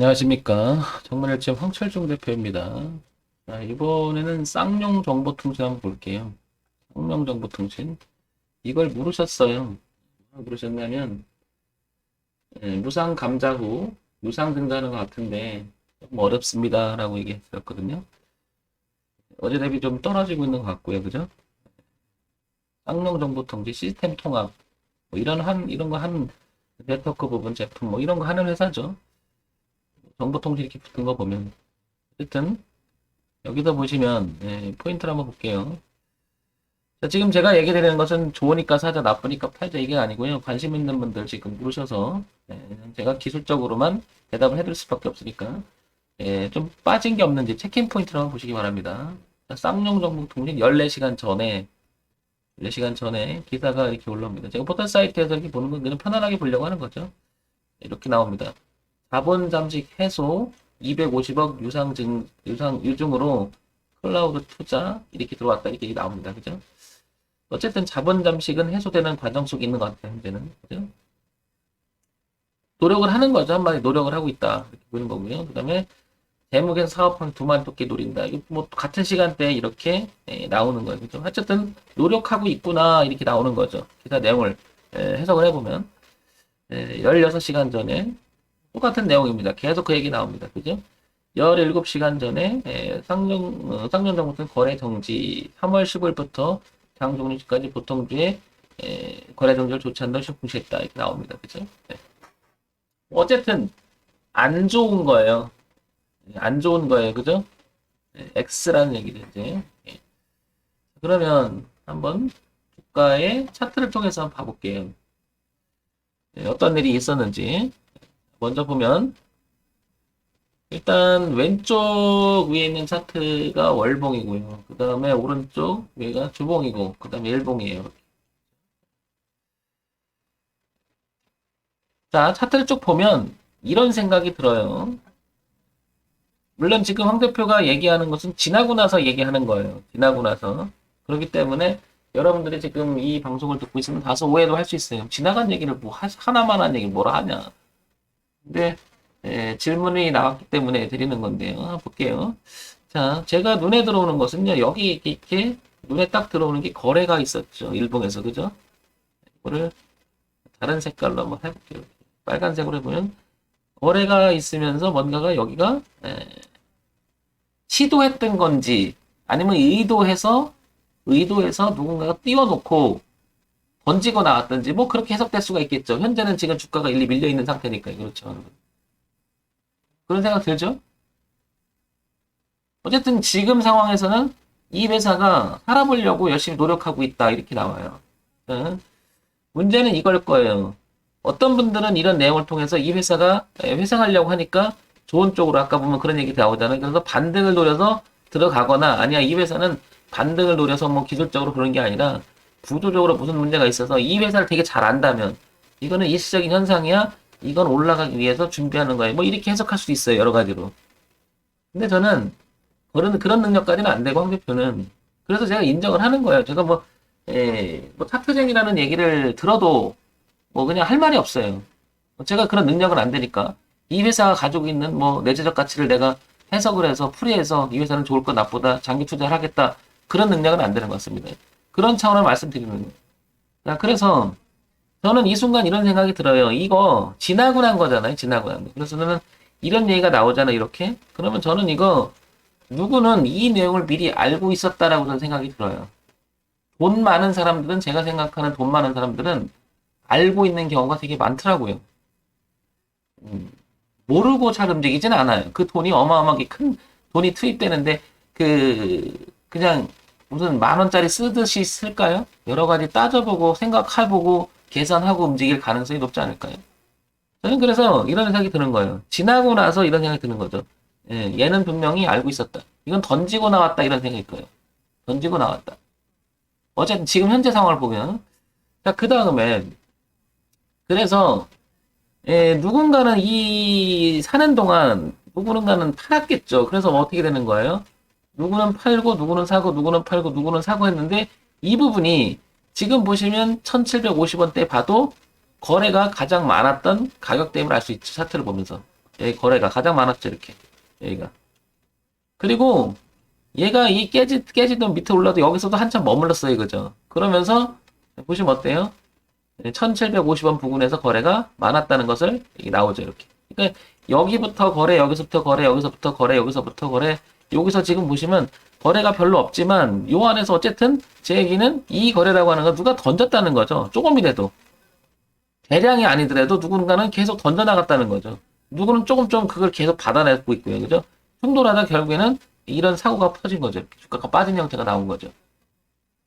안녕하십니까. 정문일체 황철중 대표입니다. 자, 이번에는 쌍용 정보통신 한번 볼게요. 쌍용 정보통신. 이걸 물으셨어요. 물으셨냐면, 무상 감자 후 유상 등자는 것 같은데, 좀 어렵습니다. 라고 얘기했었거든요. 어제 대비 좀 떨어지고 있는 것 같고요. 그죠? 쌍용 정보통신 시스템 통합. 뭐 이런 거 한 네트워크 부분 제품, 뭐 이런 거 하는 회사죠. 정보통신 이렇게 붙은 거 보면. 어쨌든, 여기서 보시면 포인트를 한번 볼게요. 자, 지금 제가 얘기 드리는 것은 좋으니까 사자, 나쁘니까 팔자 이게 아니고요. 관심 있는 분들 지금 물으셔서 제가 기술적으로만 대답을 해드릴 수밖에 없으니까 좀 빠진 게 없는지 체크인 포인트를 한번 보시기 바랍니다. 자, 쌍용 정보 통신 14시간 전에 14시간 전에 기사가 이렇게 올라옵니다. 제가 포털 사이트에서 이렇게 보는 건 그냥 편안하게 보려고 하는 거죠. 이렇게 나옵니다. 자본 잠식 해소 250억 유중으로 클라우드 투자 이렇게 들어왔다 이렇게 나옵니다. 그죠? 어쨌든 자본 잠식은 해소되는 과정 속에 있는 것 같아요. 현재는. 그죠? 노력을 하는 거죠. 한마디 노력을 하고 있다. 이렇게 보는 거고요. 그 다음에 대목에서 사업한 두 마리 토끼 노린다. 이거 뭐 같은 시간대에 이렇게 나오는 거예요. 그죠? 어쨌든 노력하고 있구나 이렇게 나오는 거죠. 기사 내용을 해석을 해보면 16시간 전에 똑같은 내용입니다. 계속 그 얘기 나옵니다. 그죠? 17시간 전에 쌍용정보통 거래 정지 3월 15일부터 장 종료시까지 보통주에 거래 정지를 조치한다고 공시했다. 이렇게 나옵니다. 그죠? 네. 어쨌든 안 좋은 거예요. 안 좋은 거예요. 그죠? X라는 얘기죠. 이제. 그러면 한번 주가의 차트를 통해서 한번 봐볼게요. 어떤 일이 있었는지. 먼저 보면 일단 왼쪽 위에 있는 차트가 월봉이고요. 그 다음에 오른쪽 위가 주봉이고 그 다음에 일봉이에요. 자, 차트를 쭉 보면 이런 생각이 들어요. 물론 지금 황 대표가 얘기하는 것은 지나고 나서 얘기하는 거예요. 지나고 나서. 그렇기 때문에 여러분들이 지금 이 방송을 듣고 있으면 다소 오해도 할 수 있어요. 지나간 얘기를 뭐 하나만 한 얘기를 뭐라 하냐. 근데 질문이 나왔기 때문에 드리는 건데요. 한번 볼게요. 자, 제가 눈에 들어오는 것은요. 여기 이렇게 눈에 딱 들어오는 게 거래가 있었죠. 일봉에서. 그죠? 이거를 다른 색깔로 한번 해볼게요. 빨간색으로 해보면 거래가 있으면서 뭔가가 여기가 시도했던 건지 아니면 의도해서 누군가가 띄워놓고 던지고 나왔던지 뭐 그렇게 해석될 수가 있겠죠. 현재는 지금 주가가 일리 밀려 있는 상태니까 그렇죠. 그런 생각 들죠? 어쨌든 지금 상황에서는 이 회사가 살아보려고 열심히 노력하고 있다 이렇게 나와요. 응? 문제는 이걸 거예요. 어떤 분들은 이런 내용을 통해서 이 회사가 회생하려고 하니까 좋은 쪽으로 아까 보면 그런 얘기 나오잖아요. 그래서 반등을 노려서 들어가거나 아니야 이 회사는 반등을 노려서 뭐 기술적으로 그런 게 아니라 구조적으로 무슨 문제가 있어서 이 회사를 되게 잘 안다면 이거는 일시적인 현상이야. 이건 올라가기 위해서 준비하는 거예요. 뭐 이렇게 해석할 수 있어요. 여러 가지로. 근데 저는 그런 능력까지는 안 되고 황 대표는 그래서 제가 인정을 하는 거예요. 제가 뭐 차트쟁이라는 얘기를 들어도 뭐 그냥 할 말이 없어요. 제가 그런 능력은 안 되니까 이 회사가 가지고 있는 뭐 내재적 가치를 내가 해석을 해서 풀이해서 이 회사는 좋을 거 나쁘다 장기 투자를 하겠다 그런 능력은 안 되는 것 같습니다. 그런 차원을 말씀드리는 거예요. 자, 그래서 저는 이 순간 이런 생각이 들어요. 이거 지나고 난 거잖아요. 지나고 난 거. 그래서 저는 이런 얘기가 나오잖아요. 이렇게. 그러면 저는 이거 누구는 이 내용을 미리 알고 있었다라고 저는 생각이 들어요. 돈 많은 사람들은 제가 생각하는 돈 많은 사람들은 알고 있는 경우가 되게 많더라고요. 음, 모르고 잘 움직이진 않아요. 그 돈이 어마어마하게 큰 돈이 투입되는데 그냥 무슨 만 원짜리 쓰듯이 쓸까요? 여러 가지 따져보고 생각해보고 계산하고 움직일 가능성이 높지 않을까요? 저는 그래서 이런 생각이 드는 거예요. 지나고 나서 이런 생각이 드는 거죠. 얘는 분명히 알고 있었다. 이건 던지고 나왔다 이런 생각일 거예요. 던지고 나왔다. 어쨌든 지금 현재 상황을 보면 자, 그 다음에 그래서 누군가는 이 사는 동안 누군가는 팔았겠죠. 그래서 뭐 어떻게 되는 거예요? 누구는 팔고 누구는 사고 누구는 팔고 누구는 사고 했는데 이 부분이 지금 보시면 1750원대 봐도 거래가 가장 많았던 가격대임을 알 수 있죠. 차트를 보면서. 여기 거래가 가장 많았죠, 이렇게. 여기가. 그리고 얘가 이 깨지던 밑에 올라도 여기서도 한참 머물렀어요, 그죠? 그러면서 보시면 어때요? 1750원 부근에서 거래가 많았다는 것을 이게 나오죠, 이렇게. 그러니까 여기부터 거래, 여기서부터 거래, 여기서부터 거래, 여기서부터 거래. 여기서 지금 보시면 거래가 별로 없지만 요 안에서 어쨌든 제 얘기는 이 거래라고 하는 건 누가 던졌다는 거죠. 조금이라도. 대량이 아니더라도 누군가는 계속 던져나갔다는 거죠. 누구는 조금 그걸 계속 받아내고 있고요. 그죠? 충돌하다 결국에는 이런 사고가 퍼진 거죠. 주가가 빠진 형태가 나온 거죠.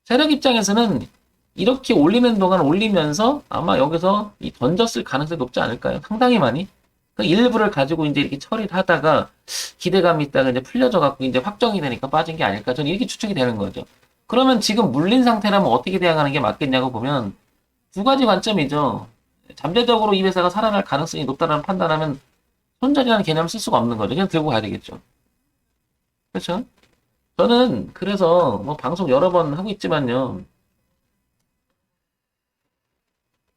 세력 입장에서는 이렇게 올리는 동안 올리면서 아마 여기서 이 던졌을 가능성이 높지 않을까요? 상당히 많이. 그 일부를 가지고 이제 이렇게 처리를 하다가 기대감이 있다가 이제 풀려져 갖고 이제 확정이 되니까 빠진 게 아닐까. 저는 이렇게 추측이 되는 거죠. 그러면 지금 물린 상태라면 어떻게 대응하는 게 맞겠냐고 보면 두 가지 관점이죠. 잠재적으로 이 회사가 살아날 가능성이 높다는 판단하면 손절이라는 개념을 쓸 수가 없는 거죠. 그냥 들고 가야 되겠죠. 그렇죠? 저는 그래서 뭐 방송 여러 번 하고 있지만요.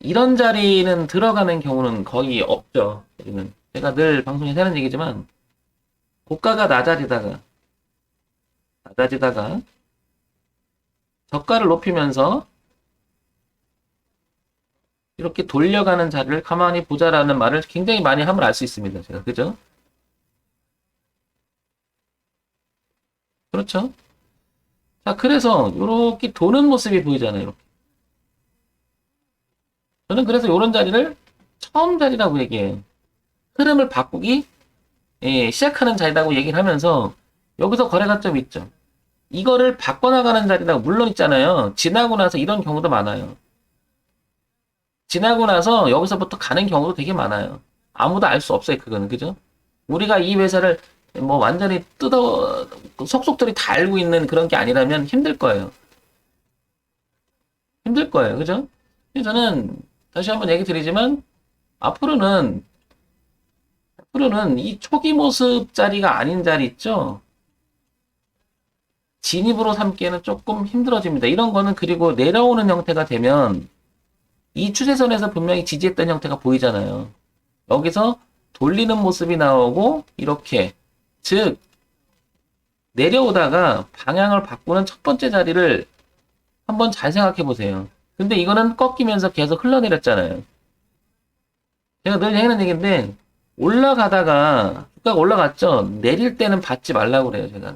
이런 자리는 들어가는 경우는 거의 없죠. 여기는. 제가 늘 방송에서 하는 얘기지만 고가가 낮아지다가 저가를 높이면서 이렇게 돌려가는 자리를 가만히 보자라는 말을 굉장히 많이 함을 알 수 있습니다. 제가. 그죠? 그렇죠? 자, 그래서 이렇게 도는 모습이 보이잖아요. 이렇게. 저는 그래서 이런 자리를 처음 자리라고 얘기해요. 흐름을 바꾸기 시작하는 자리라고 얘기를 하면서 여기서 거래 가점이 있죠. 이거를 바꿔나가는 자리라고 물론 있잖아요. 지나고 나서 이런 경우도 많아요. 지나고 나서 여기서부터 가는 경우도 되게 많아요. 아무도 알 수 없어요, 그거는. 그죠? 우리가 이 회사를 뭐 완전히 속속들이 다 알고 있는 그런 게 아니라면 힘들 거예요. 힘들 거예요. 그죠? 그래서 저는 다시 한번 얘기 드리지만 앞으로는 이 초기 모습 자리가 아닌 자리 있죠? 진입으로 삼기에는 조금 힘들어집니다. 이런 거는 그리고 내려오는 형태가 되면 이 추세선에서 분명히 지지했던 형태가 보이잖아요. 여기서 돌리는 모습이 나오고 이렇게 즉 내려오다가 방향을 바꾸는 첫 번째 자리를 한번 잘 생각해 보세요. 근데 이거는 꺾이면서 계속 흘러내렸잖아요. 제가 늘 하는 얘기인데 올라가다가 주가가 올라갔죠. 내릴 때는 받지 말라고 그래요, 제가.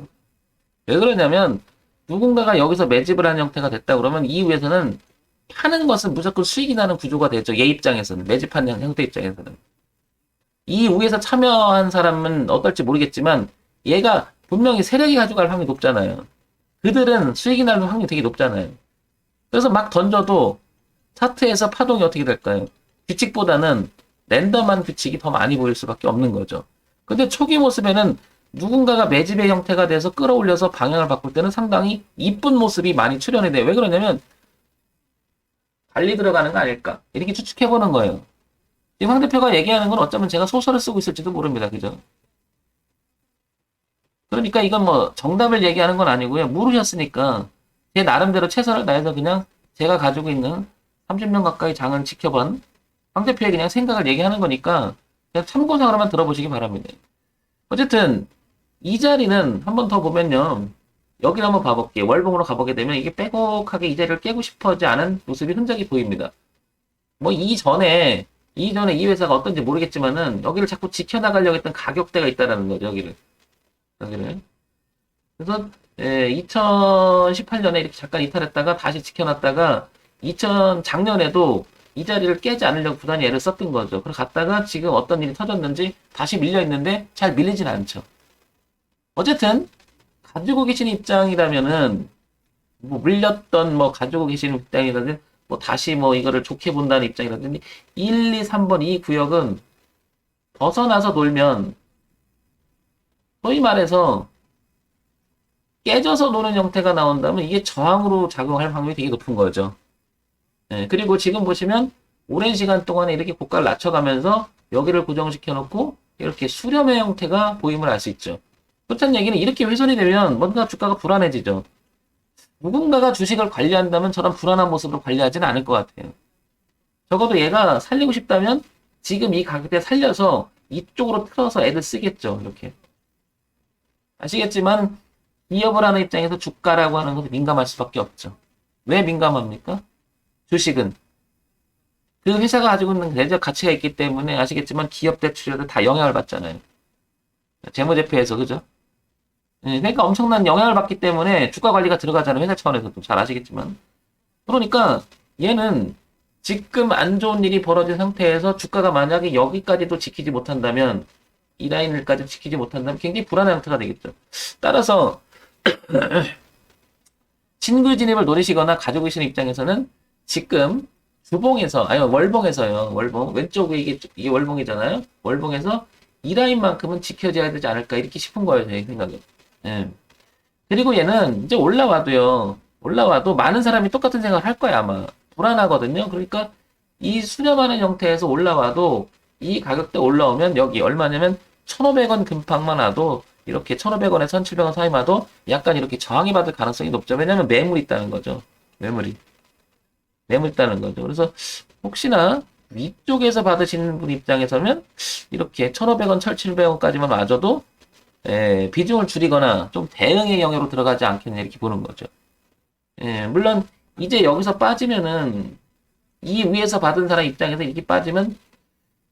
왜 그러냐면 누군가가 여기서 매집을 한 형태가 됐다 그러면 이후에서는 파는 것은 무조건 수익이 나는 구조가 되죠. 얘 입장에서는 매집하는 형태 입장에서는 이 위에서 참여한 사람은 어떨지 모르겠지만 얘가 분명히 세력이 가져갈 확률이 높잖아요. 그들은 수익이 나는 확률이 되게 높잖아요. 그래서 막 던져도 차트에서 파동이 어떻게 될까요? 규칙보다는 랜덤한 규칙이 더 많이 보일 수밖에 없는 거죠. 근데 초기 모습에는 누군가가 매집의 형태가 돼서 끌어올려서 방향을 바꿀 때는 상당히 이쁜 모습이 많이 출현이 돼요. 왜 그러냐면 달리 들어가는 거 아닐까? 이렇게 추측해보는 거예요. 지금 황 대표가 얘기하는 건 어쩌면 제가 소설을 쓰고 있을지도 모릅니다. 그죠? 그러니까 이건 뭐 정답을 얘기하는 건 아니고요. 물으셨으니까 제 나름대로 최선을 다해서 그냥 제가 가지고 있는 30년 가까이 장을 지켜본 황 대표의 그냥 생각을 얘기하는 거니까 그냥 참고상으로만 들어보시기 바랍니다. 어쨌든 이 자리는 한 번 더 보면요. 여기를 한번 봐볼게요. 월봉으로 가보게 되면 이게 빼곡하게 이 자리를 깨고 싶어 하지 않은 모습이 흔적이 보입니다. 뭐 이전에 이 회사가 어떤지 모르겠지만은 여기를 자꾸 지켜나가려고 했던 가격대가 있다라는 거죠. 여기를. 그래서 2018년에 이렇게 잠깐 이탈했다가 다시 지켜놨다가 작년에도 이 자리를 깨지 않으려고 부단히 애를 썼던 거죠. 그래서 갔다가 지금 어떤 일이 터졌는지 다시 밀려있는데 잘 밀리진 않죠. 어쨌든 가지고 계신 입장이라면은 뭐 물렸던 뭐 가지고 계신 입장이라든지 뭐 다시 뭐 이거를 좋게 본다는 입장이라든지 1, 2, 3번 이 구역은 벗어나서 놀면 소위 말해서 깨져서 노는 형태가 나온다면 이게 저항으로 작용할 확률이 되게 높은 거죠. 네, 그리고 지금 보시면 오랜 시간 동안에 이렇게 고가를 낮춰가면서 여기를 고정시켜 놓고 이렇게 수렴의 형태가 보임을 알 수 있죠. 그렇다는 얘기는 이렇게 훼손이 되면 뭔가 주가가 불안해지죠. 누군가가 주식을 관리한다면 저런 불안한 모습으로 관리하지는 않을 것 같아요. 적어도 얘가 살리고 싶다면 지금 이 가격대 살려서 이쪽으로 틀어서 애들 쓰겠죠. 이렇게. 아시겠지만 기업을 하는 입장에서 주가라고 하는 것에 민감할 수밖에 없죠. 왜 민감합니까? 주식은 그 회사가 가지고 있는 내적 가치가 있기 때문에 아시겠지만 기업 대출에도 다 영향을 받잖아요. 재무제표에서 그죠? 그러니까 엄청난 영향을 받기 때문에 주가 관리가 들어가잖아요. 회사 차원에서도 잘 아시겠지만. 그러니까 얘는 지금 안 좋은 일이 벌어진 상태에서 주가가 만약에 여기까지도 지키지 못한다면 이 라인을까지 지키지 못한다면 굉장히 불안한 형태가 되겠죠. 따라서 신규 진입을 노리시거나 가지고 계시는 입장에서는 지금 주봉에서 아니 월봉에서요. 월봉 왼쪽에 이게 월봉이잖아요. 월봉에서 이 라인만큼은 지켜져야 되지 않을까 이렇게 싶은 거예요. 제 생각에. 예. 그리고 얘는 이제 올라와도 많은 사람이 똑같은 생각을 할 거야 아마. 불안하거든요. 그러니까 이 수렴하는 형태에서 올라와도 이 가격대 올라오면 여기 얼마냐면 1,500원 근방만 와도 이렇게 1,500원에서 1,700원 사이만 와도 약간 이렇게 저항이 받을 가능성이 높죠. 왜냐면 매물이 있다는 거죠. 매물이 있다는 거죠. 그래서 혹시나 위쪽에서 받으시는 분 입장에서는 이렇게 1,500원, 1,700원까지만 와줘도 비중을 줄이거나 좀 대응의 영역으로 들어가지 않겠냐 이렇게 보는 거죠. 물론 이제 여기서 빠지면은 이 위에서 받은 사람 입장에서 이렇게 빠지면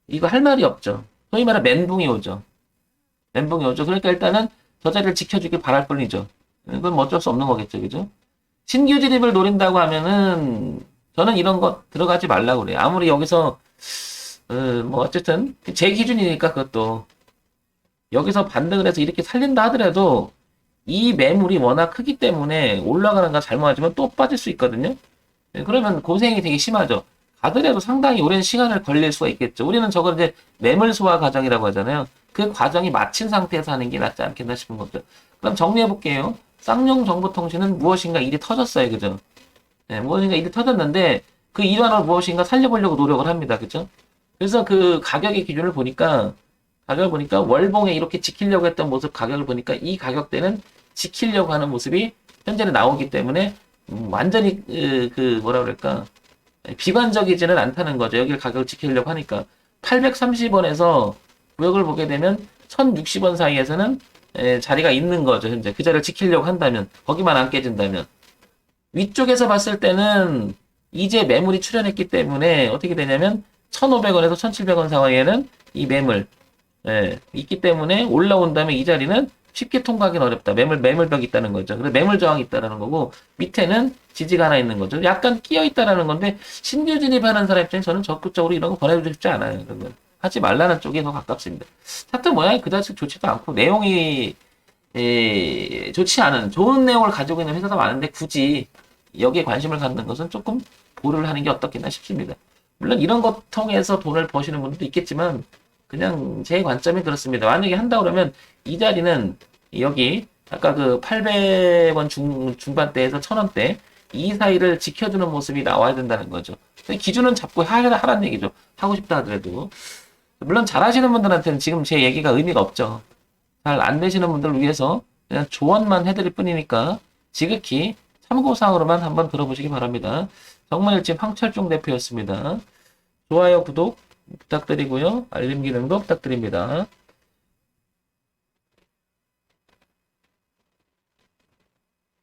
이거 할 말이 없죠. 소위 말해 멘붕이 오죠. 멘붕이 오죠. 그러니까 일단은 저 자리를 지켜주길 바랄 뿐이죠. 그건 뭐 어쩔 수 없는 거겠죠. 그죠? 신규 진입을 노린다고 하면은 저는 이런 거 들어가지 말라고 그래요. 아무리 여기서 뭐 어쨌든 제 기준이니까 그것도 여기서 반등을 해서 이렇게 살린다 하더라도 이 매물이 워낙 크기 때문에 올라가는 거 잘못하지만 또 빠질 수 있거든요. 그러면 고생이 되게 심하죠. 가더라도 상당히 오랜 시간을 걸릴 수가 있겠죠. 우리는 저걸 이제 매물 소화 과정이라고 하잖아요. 그 과정이 마친 상태에서 하는 게 낫지 않겠나 싶은 거죠. 그럼 정리해 볼게요. 쌍용 정보통신은 무엇인가 일이 터졌어요. 그죠? 무엇인가 일이 터졌는데 그 일환을 무엇인가 살려보려고 노력을 합니다. 그죠? 그래서 그 가격의 기준을 보니까 월봉에 이렇게 지키려고 했던 모습 가격을 보니까 이 가격대는 지키려고 하는 모습이 현재는 나오기 때문에 완전히 뭐라 그럴까 비관적이지는 않다는 거죠. 여기를 가격을 지키려고 하니까 830원에서 구역을 보게 되면 1060원 사이에서는 자리가 있는 거죠. 현재 그 자리를 지키려고 한다면 거기만 안 깨진다면 위쪽에서 봤을 때는 이제 매물이 출현했기 때문에 어떻게 되냐면 1,500원에서 1,700원 사이에는 이 매물 있기 때문에 올라온다면 이 자리는 쉽게 통과하기는 어렵다. 매물벽이 있다는 거죠. 그래서 매물 저항이 있다는 거고 밑에는 지지가 하나 있는 거죠. 약간 끼어 있다는 건데 신규 진입하는 사람 입장에서 저는 적극적으로 이런 거 권해주고 싶지 않아요. 그러면 하지 말라는 쪽이 더 가깝습니다. 차트 모양이 그다지 좋지도 않고 내용이 좋지 않은 좋은 내용을 가지고 있는 회사가 많은데 굳이 여기에 관심을 갖는 것은 조금 보류를 하는 게 어떻겠나 싶습니다. 물론 이런 것 통해서 돈을 버시는 분들도 있겠지만 그냥 제 관점이 그렇습니다. 만약에 한다 그러면 이 자리는 여기 아까 그 800원 중반대에서 1,000원대 이 사이를 지켜주는 모습이 나와야 된다는 거죠. 기준은 잡고 하라는 얘기죠. 하고 싶다 하더라도. 물론 잘하시는 분들한테는 지금 제 얘기가 의미가 없죠. 잘 안 되시는 분들을 위해서 그냥 조언만 해드릴 뿐이니까 지극히 참고사항으로만 한번 들어보시기 바랍니다. 정말일집 황철중 대표였습니다. 좋아요, 구독 부탁드리고요. 알림 기능도 부탁드립니다.